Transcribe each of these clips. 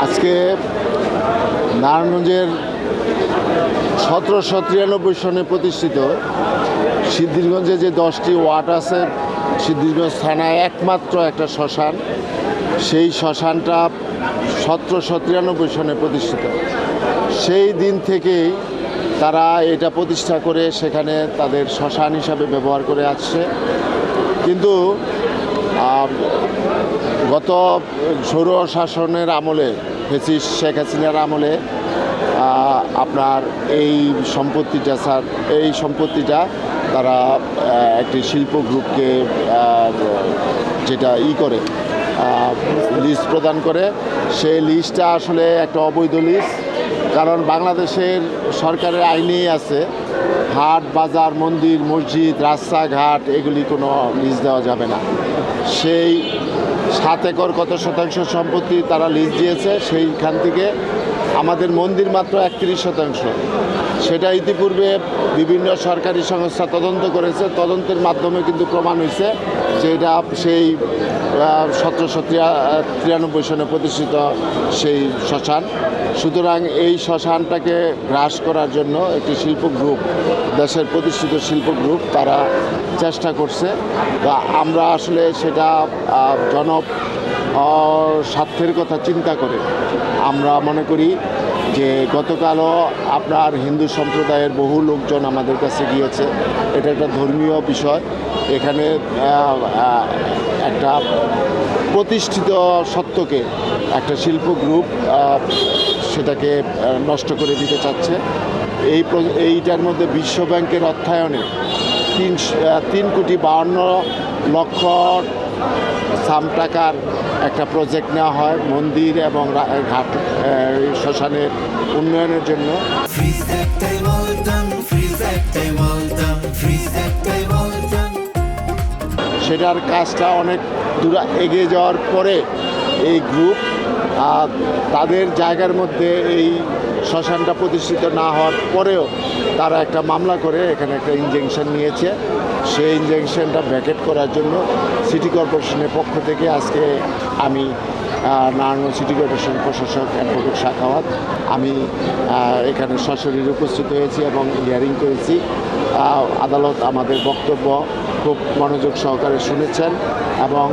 আজকে নারায়ণগঞ্জের 1793 সনে প্রতিষ্ঠিত সিদ্ধিরগঞ্জে যে 10টি ওয়ার্ড আছে, সিদ্ধিরগঞ্জ থানায় একমাত্র একটা শ্মশান, সেই শ্মশানটা 1793 সনে প্রতিষ্ঠিত। সেই দিন থেকেই তারা এটা প্রতিষ্ঠা করে সেখানে তাদের শ্মশান হিসাবে ব্যবহার করে আসছে। কিন্তু গত সৌর শাসনের আমলে, ফ্যাসিস্ট শেখ হাসিনার আমলে আপনার এই সম্পত্তিটা তারা একটি শিল্প গ্রুপকে যেটা করে লিজ প্রদান করে। সেই লিজটা আসলে একটা অবৈধ লিজ, কারণ বাংলাদেশের সরকারের আইনেই আছে হাট, বাজার, মন্দির, মসজিদ, রাস্তাঘাট এগুলি কোনো লিজ দেওয়া যাবে না। সেই 7 একর কত শতাংশ সম্পত্তি তারা লিজ দিয়েছে, সেইখান থেকে আমাদের মন্দির মাত্র 31%। সেটা ইতিপূর্বে বিভিন্ন সরকারি সংস্থা তদন্ত করেছে, তদন্তের মাধ্যমে কিন্তু প্রমাণ হয়েছে যে এটা সেই 1793 সনে প্রতিষ্ঠিত সেই শ্মশান। সুতরাং এই শ্মশানটাকে গ্রাস করার জন্য একটি শিল্প গ্রুপ, দেশের প্রতিষ্ঠিত শিল্প গ্রুপ, তারা চেষ্টা করছে। বা আমরা আসলে সেটা স্বার্থের কথা চিন্তা করে আমরা মনে করি যে গতকালও আপনার হিন্দু সম্প্রদায়ের বহু লোকজন আমাদের কাছে গিয়েছে। এটা একটা ধর্মীয় বিষয়। এখানে একটা প্রতিষ্ঠিত সত্যকে একটা শিল্প গ্রুপ সেটাকে নষ্ট করে দিতে চাচ্ছে। এইটার মধ্যে বিশ্ব ব্যাংকের অর্থায়নে 3,52,00,000 সাম টাকার একটা প্রজেক্ট নেওয়া হয় মন্দির এবং ঘাট শ্মশানের উন্নয়নের জন্য। সেটার কাজটা অনেক দূর এগিয়ে যাওয়ার পরে এই গ্রুপ তাদের জায়গার মধ্যে এই শ্মশানটা প্রতিষ্ঠিত না হওয়ার পরেও তারা একটা মামলা করে এখানে একটা ইনজাংশন নিয়েছে। সেই ইনজাংশনটা ভ্যাকেট করার জন্য সিটি কর্পোরেশনের পক্ষ থেকে আজকে আমি নারায়ণগঞ্জ সিটি কর্পোরেশন প্রশাসক অ্যাডভোকেট সাখাওয়াত আমি এখানে সশরীরে উপস্থিত হয়েছি এবং হিয়ারিং করেছি। আদালত আমাদের বক্তব্য খুব মনোযোগ সহকারে শুনেছেন এবং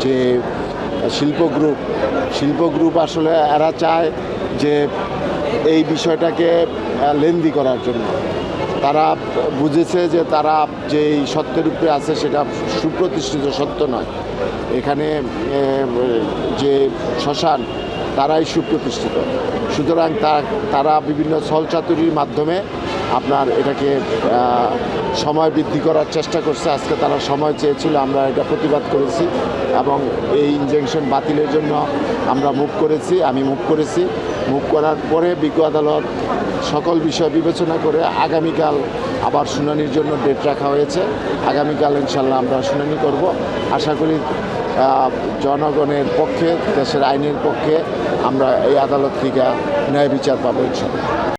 যে শিল্প গ্রুপ আসলে এরা চায় যে এই বিষয়টাকে লেন্দি করার জন্য। তারা বুঝেছে যে তারা যেই সত্যের উপরে আছে সেটা সুপ্রতিষ্ঠিত সত্য নয়। এখানে যে শ্মশান তারাই সুপ্রতিষ্ঠিত। সুতরাং তারা বিভিন্ন ছলচাতুরির মাধ্যমে আপনার এটাকে সময় বৃদ্ধি করার চেষ্টা করছে। আজকে তারা সময় চেয়েছিল, আমরা এটা প্রতিবাদ করেছি এবং এই ইনজাংশন বাতিলের জন্য আমরা আমি মুভ করেছি। মুভ করার পরে বিজ্ঞ আদালত সকল বিষয় বিবেচনা করে আগামীকাল আবার শুনানির জন্য ডেট রাখা হয়েছে। আগামীকাল ইনশাল্লাহ আমরা শুনানি করব। আশা করি জনগণের পক্ষে, দেশের আইনের পক্ষে আমরা এই আদালত থেকে ন্যায় বিচার পাবো ইনশাল্লাহ।